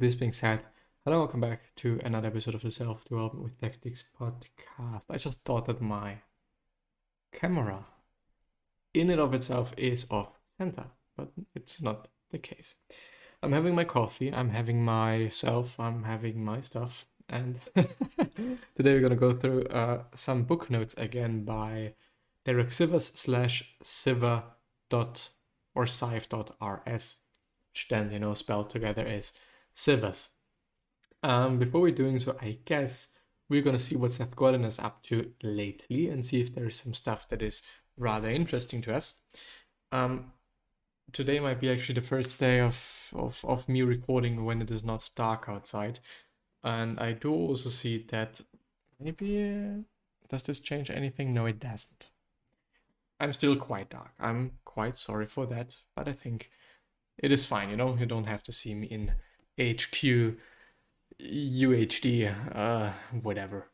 This being said, hello, welcome back to another episode of the Self-Development with Tactics podcast. I just thought that my camera in and of itself is off center, but it's not the case. I'm having my coffee, I'm having myself, I'm having my stuff, and today we're gonna go through some book notes again by Derek Sivers / Siver or Sive.rs, which then, spelled together is Sivers. Before we're doing so, I guess we're gonna see what Seth Godin is up to lately and see if there's some stuff that is rather interesting to us. Today might be actually the first day of me recording when it is not dark outside. And I do also see that maybe, does this change anything? No, it doesn't. I'm still quite dark. I'm quite sorry for that, but I think it is fine, you don't have to see me in HQ, UHD, whatever.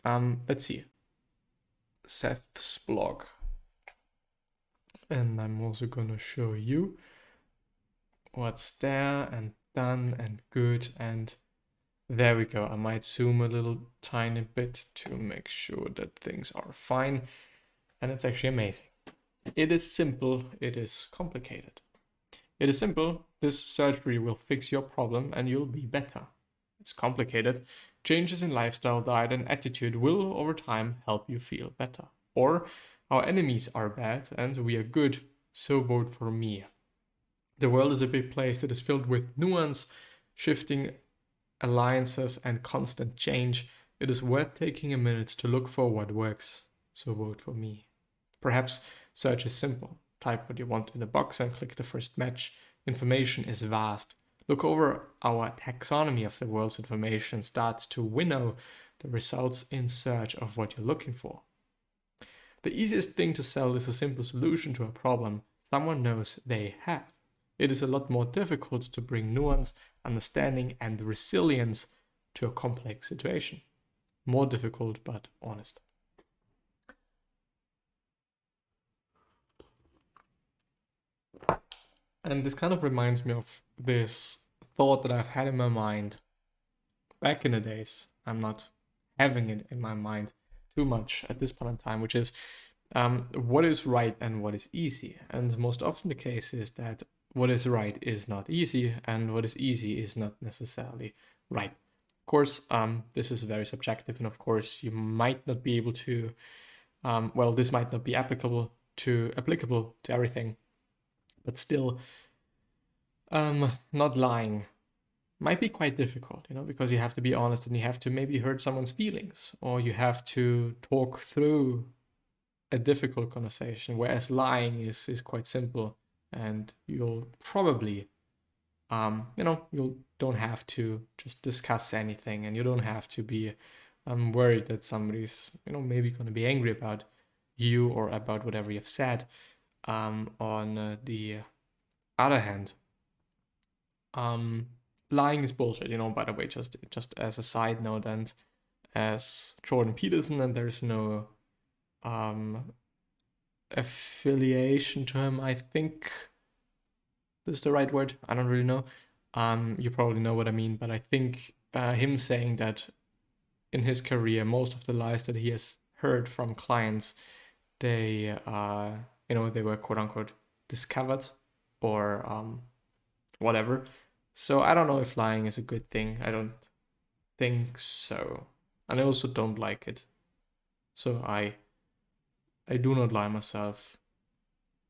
Let's see. Seth's blog. And I'm also gonna show you what's there and done and good, and there we go. I might zoom a little tiny bit to make sure that things are fine, and it's actually amazing. It is simple, it is complicated. It is simple, this surgery will fix your problem and you'll be better. It's complicated. Changes in lifestyle, diet, and attitude will, over time, help you feel better. Or, our enemies are bad and we are good, so vote for me. The world is a big place that is filled with nuance, shifting alliances, and constant change. It is worth taking a minute to look for what works, so vote for me. Perhaps search is simple. Type what you want in the box and click the first match. Information is vast. Look over our taxonomy of the world's information, starts to winnow the results in search of what you're looking for. The easiest thing to sell is a simple solution to a problem someone knows they have. It is a lot more difficult to bring nuance, understanding, and resilience to a complex situation. More difficult, but honest. And this kind of reminds me of this thought that I've had in my mind back in the days. I'm not having it in my mind too much at this point in time, which is what is right and what is easy. And most often the case is that what is right is not easy, and what is easy is not necessarily right. Of course, this is very subjective, and of course you might not be able to, this might not be applicable to everything. But still, not lying might be quite difficult, because you have to be honest and you have to maybe hurt someone's feelings, or you have to talk through a difficult conversation, whereas lying is quite simple, and you'll probably, you don't have to just discuss anything, and you don't have to be worried that somebody's, maybe going to be angry about you or about whatever you've said. On the other hand, lying is bullshit, by the way, just as a side note, and as Jordan Peterson, and there's no affiliation to him, I think this is the right word, I don't really know. You probably know what I mean, but I think him saying that in his career, most of the lies that he has heard from clients, they they were quote unquote discovered or whatever. So I don't know if lying is a good thing. I don't think so. And I also don't like it. So I do not lie myself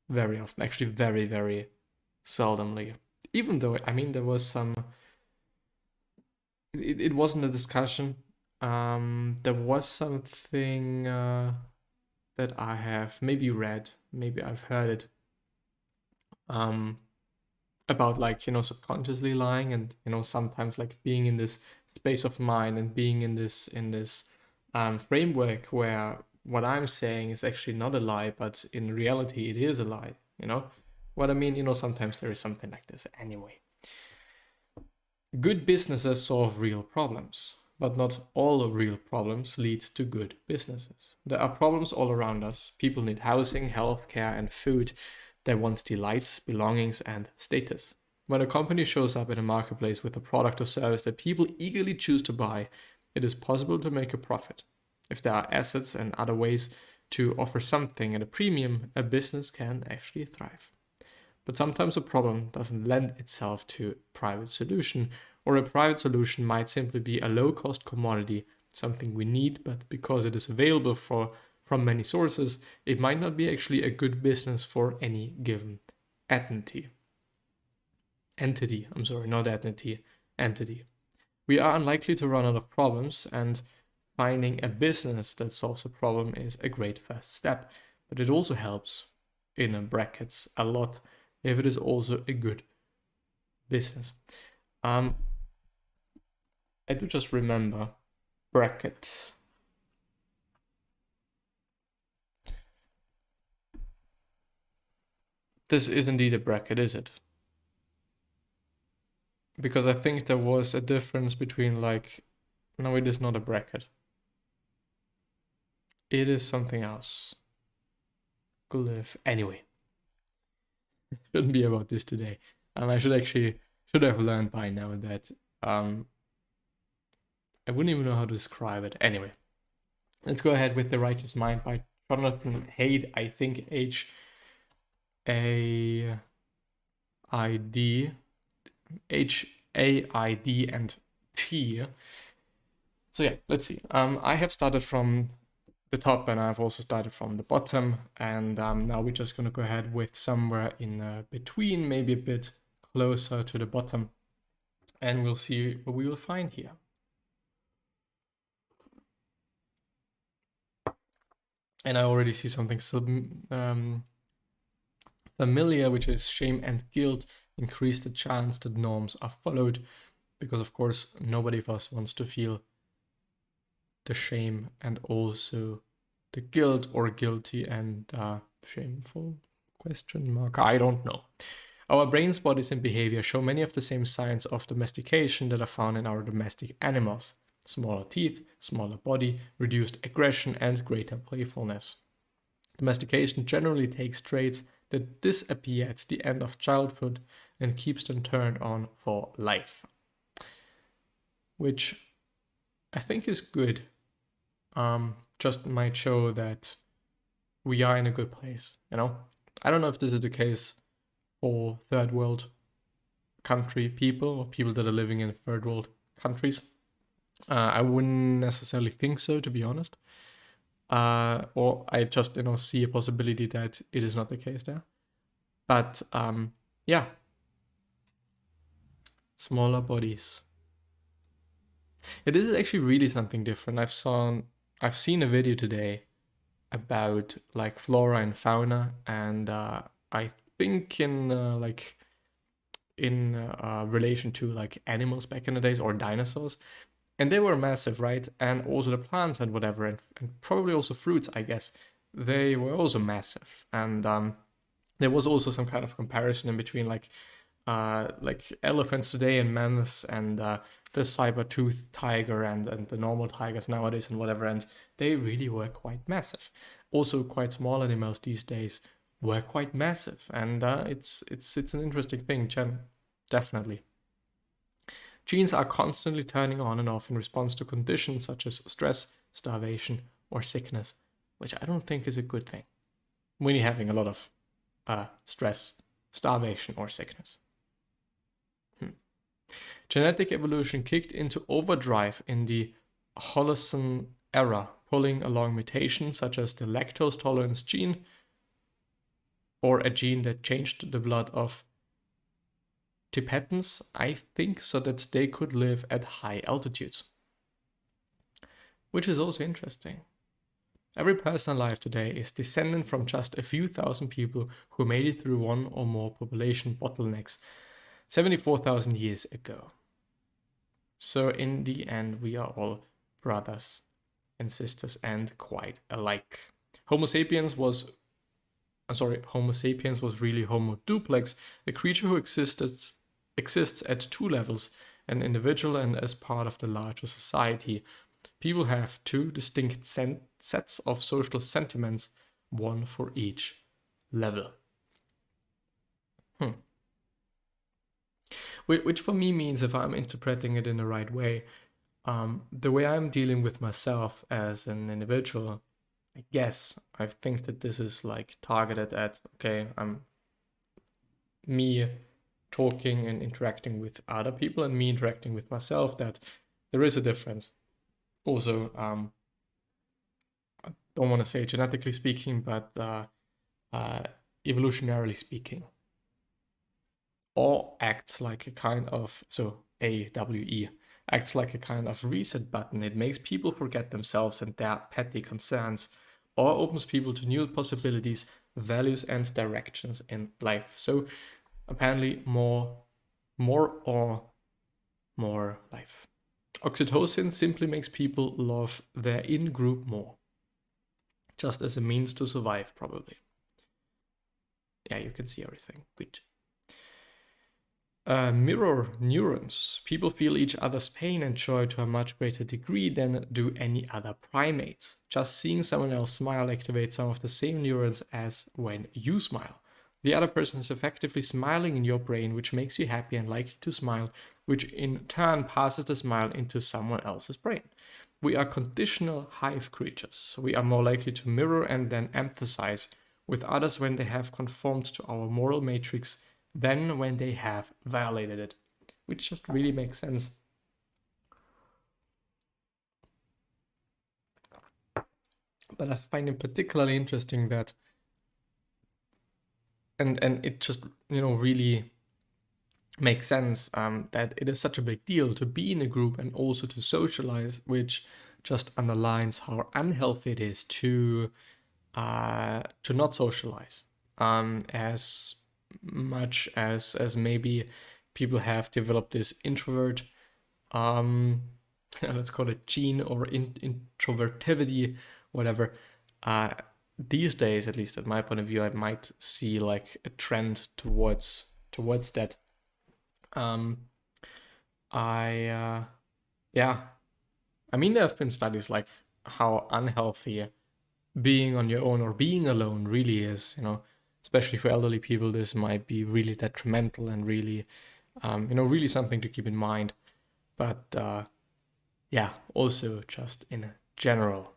very often. Actually, very, very seldomly. Even though, there was some... It wasn't a discussion. There was something that I have maybe read, maybe I've heard it, about subconsciously lying, and sometimes being in this space of mind and being in this framework where what I'm saying is actually not a lie, but in reality it is a lie. What I mean? Sometimes there is something like this. Anyway, good businesses solve real problems, but not all real problems lead to good businesses. There are problems all around us. People need housing, healthcare, and food. They want delights, belongings, and status. When a company shows up in a marketplace with a product or service that people eagerly choose to buy, it is possible to make a profit. If there are assets and other ways to offer something at a premium, a business can actually thrive. But sometimes a problem doesn't lend itself to a private solution, or a private solution might simply be a low-cost commodity, something we need, but because it is available from many sources, it might not be actually a good business for any given entity. Entity. We are unlikely to run out of problems, and finding a business that solves a problem is a great first step, but it also helps, in brackets, a lot if it is also a good business. I do just remember brackets. This is indeed a bracket, is it? Because I think there was a difference between like, no, it is not a bracket. It is something else. Glyph. Anyway, shouldn't be about this today. I should have learned by now that I wouldn't even know how to describe it. Anyway, let's go ahead with The Righteous Mind by Jonathan Haidt. I think Haid and T. So yeah, let's see. I have started from the top and I've also started from the bottom, and now we're just gonna go ahead with somewhere in between, maybe a bit closer to the bottom, and we'll see what we will find here. And I already see something familiar, which is shame and guilt increase the chance that norms are followed, because of course nobody of us wants to feel the shame and also the guilt, or guilty and shameful, question mark, I don't know. Our brains, bodies and behavior show many of the same signs of domestication that are found in our domestic animals: smaller teeth, smaller body, reduced aggression and greater playfulness. Domestication generally takes traits that disappear at the end of childhood and keeps them turned on for life, which I think is good. Just might show that we are in a good place, you know? I don't know if this is the case for third world country people, or people that are living in third world countries. I wouldn't necessarily think so, to be honest. Or I just, see a possibility that it is not the case there. But yeah, smaller bodies. Yeah, this is actually really something different. I've seen a video today about like flora and fauna, and I think in relation to like animals back in the days, or dinosaurs, and they were massive, right? And also the plants and whatever, and probably also fruits, I guess, they were also massive. And there was also some kind of comparison in between like elephants today and mammoths, and the saber-toothed tiger and the normal tigers nowadays and whatever, and they really were quite massive. Also, quite small animals these days were quite massive, and it's an interesting thing, definitely. Genes are constantly turning on and off in response to conditions such as stress, starvation, or sickness, which I don't think is a good thing when you're having a lot of stress, starvation, or sickness. Genetic evolution kicked into overdrive in the Holocene era, pulling along mutations such as the lactose tolerance gene, or a gene that changed the blood of Tibetans, I think, so that they could live at high altitudes. Which is also interesting. Every person alive today is descendant from just a few thousand people who made it through one or more population bottlenecks 74,000 years ago. So in the end, we are all brothers and sisters and quite alike. Homo sapiens was really Homo duplex, a creature who exists at two levels, an individual and as part of the larger society. People have two distinct sets of social sentiments, one for each level. Which for me means, if I'm interpreting it in the right way, the way I'm dealing with myself as an individual, I guess I think that this is like targeted at, okay, I'm me talking and interacting with other people and me interacting with myself, that there is a difference. Also, I don't want to say genetically speaking, but evolutionarily speaking, awe acts like a kind of, so AWE acts like a kind of reset button. It makes people forget themselves and their petty concerns, or opens people to new possibilities, values, and directions in life. So apparently more life. Oxytocin simply makes people love their in-group more, just as a means to survive, probably. Yeah, you can see everything. Good. Mirror neurons. People feel each other's pain and joy to a much greater degree than do any other primates. Just seeing someone else smile activates some of the same neurons as when you smile. The other person is effectively smiling in your brain, which makes you happy and likely to smile, which in turn passes the smile into someone else's brain. We are conditional hive creatures, so we are more likely to mirror and then empathize with others when they have conformed to our moral matrix than when they have violated it, which just really makes sense. But I find it particularly interesting that, and it just, really makes sense, that it is such a big deal to be in a group and also to socialize, which just underlines how unhealthy it is to not socialize, as much as maybe people have developed this introvert, let's call it gene, or introvertivity, whatever. These days, at least at my point of view, I might see like a trend towards that. Yeah, I mean, there have been studies like how unhealthy being on your own or being alone really is, especially for elderly people. This might be really detrimental and really, really something to keep in mind. But yeah, also just in general.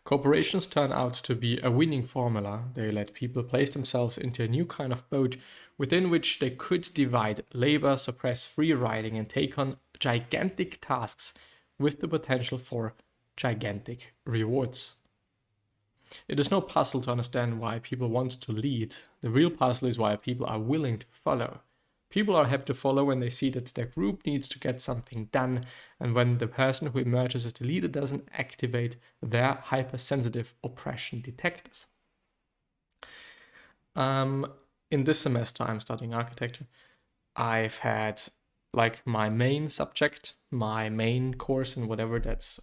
Corporations turn out to be a winning formula. They let people place themselves into a new kind of boat within which they could divide labor, suppress free riding, and take on gigantic tasks with the potential for gigantic rewards. It is no puzzle to understand why people want to lead. The real puzzle is why people are willing to follow. People are happy to follow when they see that their group needs to get something done, and when the person who emerges as the leader doesn't activate their hypersensitive oppression detectors. In this semester, I'm studying architecture. I've had like my main subject, my main course, and whatever that's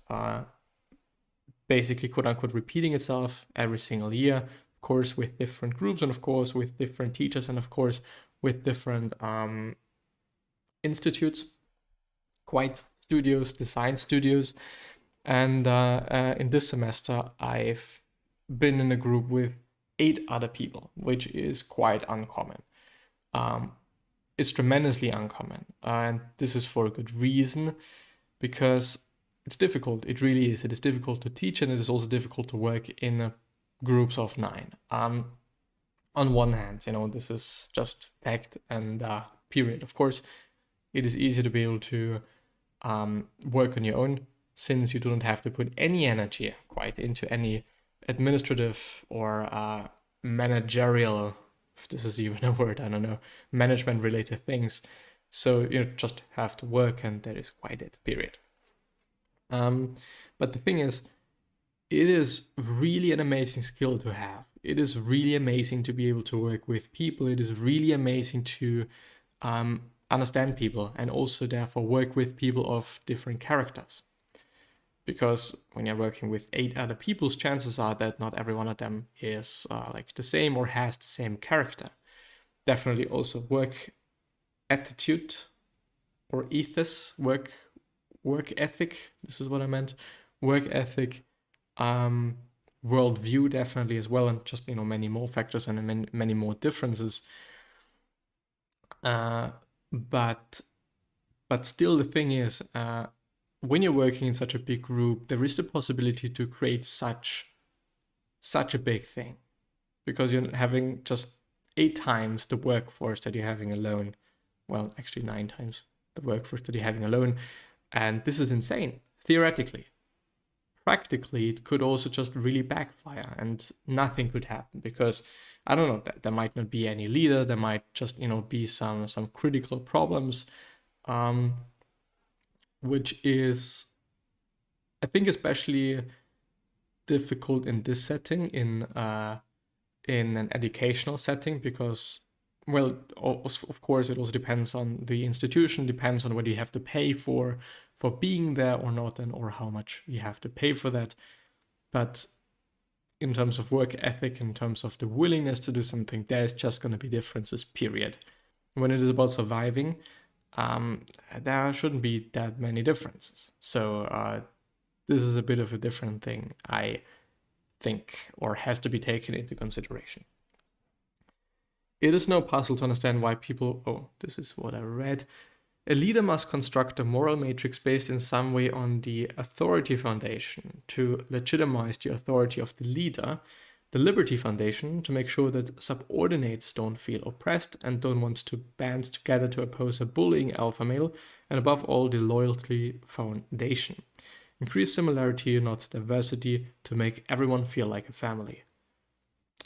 basically quote unquote repeating itself every single year, of course, with different groups, and of course, with different teachers, and of course, with different institutes, quite studios, design studios. And in this semester, I've been in a group with 8 other people, which is quite uncommon. It's tremendously uncommon. And this is for a good reason, because it's difficult. It really is. It is difficult to teach, and it is also difficult to work in groups of 9. On one hand, this is just fact and period. Of course, it is easy to be able to work on your own, since you don't have to put any energy quite into any administrative or managerial, if this is even a word, I don't know, management related things. So you just have to work, and that is quite it, period. But the thing is, it is really an amazing skill to have. It is really amazing to be able to work with people. It is really amazing to understand people, and also therefore work with people of different characters. Because when you're working with 8 other people's, chances are that not every one of them is like the same or has the same character. Definitely also work attitude or ethos, work ethic. This is what I meant. Work ethic, worldview definitely as well, and just many more factors and many more differences. But still, the thing is, when you're working in such a big group, there is the possibility to create such a big thing, because you're having just 8 times the workforce that you're having alone. Well, actually 9 times the workforce that you're having alone. And this is insane, theoretically. Practically, it could also just really backfire and nothing could happen, because I don't know, there might not be any leader, there might just, be some critical problems, which is, I think, especially difficult in this setting, in an educational setting, because, well, of course, it also depends on the institution, depends on whether you have to pay for being there or not, and or how much you have to pay for that. But in terms of work ethic, in terms of the willingness to do something, there's just going to be differences, period. When it is about surviving, there shouldn't be that many differences. So this is a bit of a different thing, I think, or has to be taken into consideration. It is no puzzle to understand why people... Oh, this is what I read. A leader must construct a moral matrix based in some way on the authority foundation to legitimize the authority of the leader, the liberty foundation to make sure that subordinates don't feel oppressed and don't want to band together to oppose a bullying alpha male, and above all, the loyalty foundation. Increase similarity, not diversity, to make everyone feel like a family.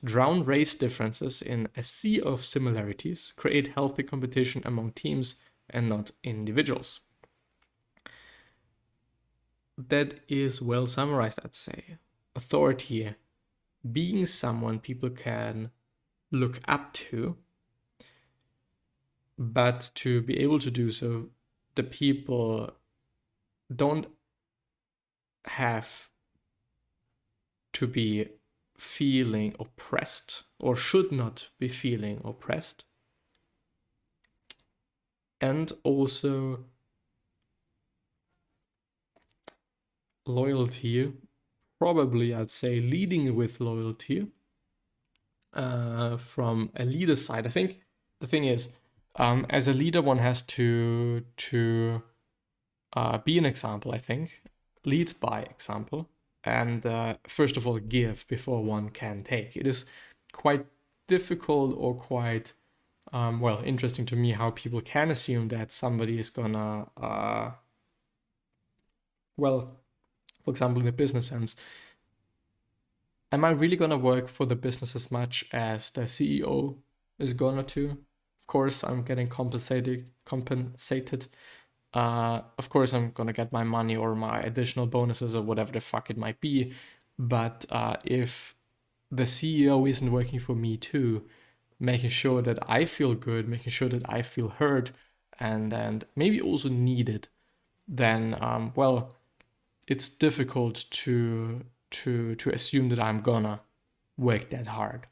Drown race differences in a sea of similarities, create healthy competition among teams and not individuals. That is well summarized, I'd say. Authority, being someone people can look up to, but to be able to do so, the people don't have to be feeling oppressed, or should not be feeling oppressed. And also loyalty, probably I'd say leading with loyalty from a leader side. I think the thing is, as a leader, one has to be an example, I think. Lead by example. And first of all, give before one can take. It is quite difficult, or quite, interesting to me how people can assume that somebody is gonna, for example, in a business sense, am I really gonna work for the business as much as the CEO is gonna to? Of course, I'm getting compensated. Of course, I'm gonna get my money or my additional bonuses or whatever the fuck it might be. But if the CEO isn't working for me too, making sure that I feel good, making sure that I feel heard, and maybe also needed, then it's difficult to assume that I'm gonna work that hard.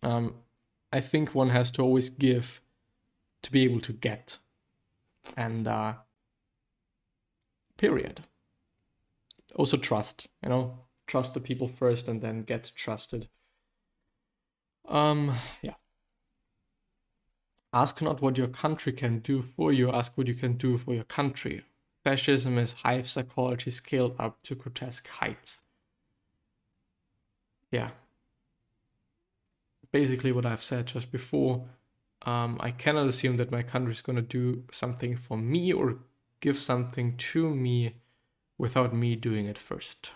I think one has to always give to be able to get. And period. Also trust, trust the people first and then get trusted. Yeah. Ask not what your country can do for you, ask what you can do for your country. Fascism is hive psychology scaled up to grotesque heights. Yeah. Basically what I've said just before. I cannot assume that my country is going to do something for me or give something to me without me doing it first.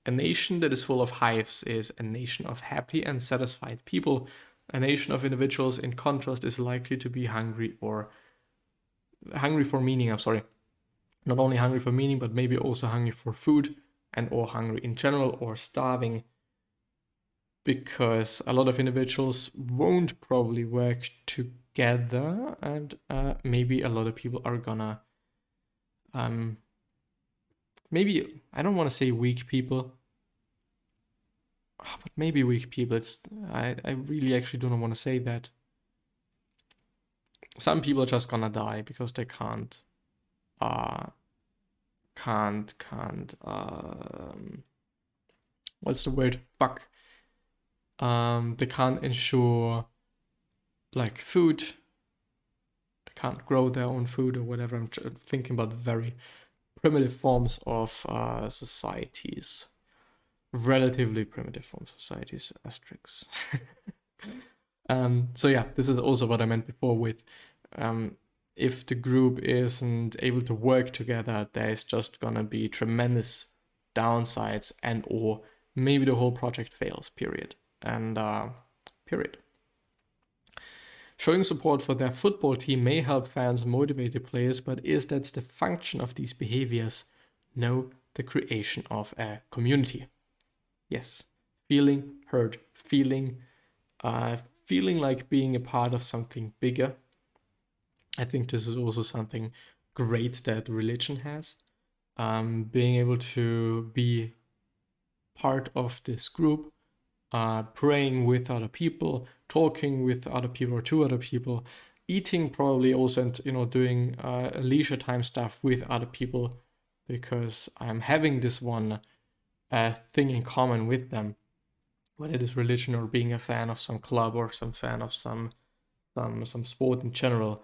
A nation that is full of hives is a nation of happy and satisfied people. A nation of individuals, in contrast, is likely to be hungry for meaning. Not only hungry for meaning, but maybe also hungry for food, and or hungry in general, or starving. Because a lot of individuals won't probably work together, and maybe a lot of people are gonna, maybe, I don't want to say weak people, but maybe weak people. I really actually don't want to say that. Some people are just gonna die because they can't, what's the word? Fuck. They can't ensure like food, they can't grow their own food or whatever. I'm thinking about very primitive forms of societies. Relatively primitive forms of societies, asterisks. So yeah, this is also what I meant before with if the group isn't able to work together, there's just gonna be tremendous downsides and or maybe the whole project fails, period. And period. Showing support for their football team may help fans motivate the players, but is that the function of these behaviors? No, the creation of a community. Yes, feeling heard, feeling like being a part of something bigger. I think this is also something great that religion has. Being able to be part of this group, praying with other people, talking with other people or to other people, eating probably also, and doing leisure time stuff with other people, because I'm having this one thing in common with them, whether it is religion or being a fan of some club or some fan of some sport in general.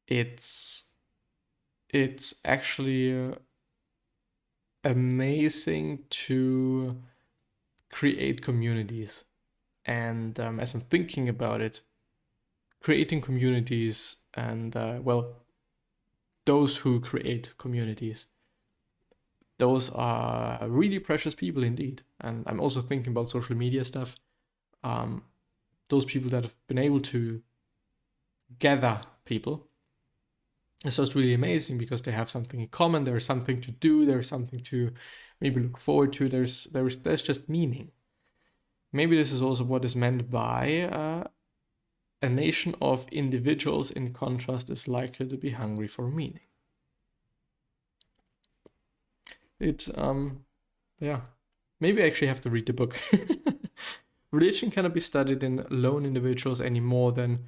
It's actually amazing to create communities. And as I'm thinking about it, creating communities and those who create communities, those are really precious people indeed. And I'm also thinking about social media stuff. Those people that have been able to gather people, it's just really amazing because they have something in common. There's something to do. There's something to maybe look forward to. There's just meaning. Maybe this is also what is meant by a nation of individuals, in contrast, is likely to be hungry for meaning. It's maybe I actually have to read the book. Religion cannot be studied in lone individuals any more than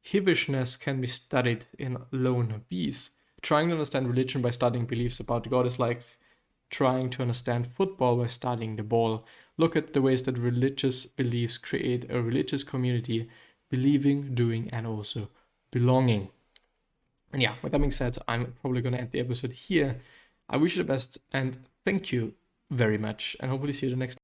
hibishness can be studied in lone bees. Trying to understand religion by studying beliefs about God is like trying to understand football by studying the ball. Look at the ways that religious beliefs create a religious community, believing, doing, and also belonging. And yeah, with that being said, I'm probably going to end the episode here. I wish you the best and thank you very much, and hopefully see you the next time.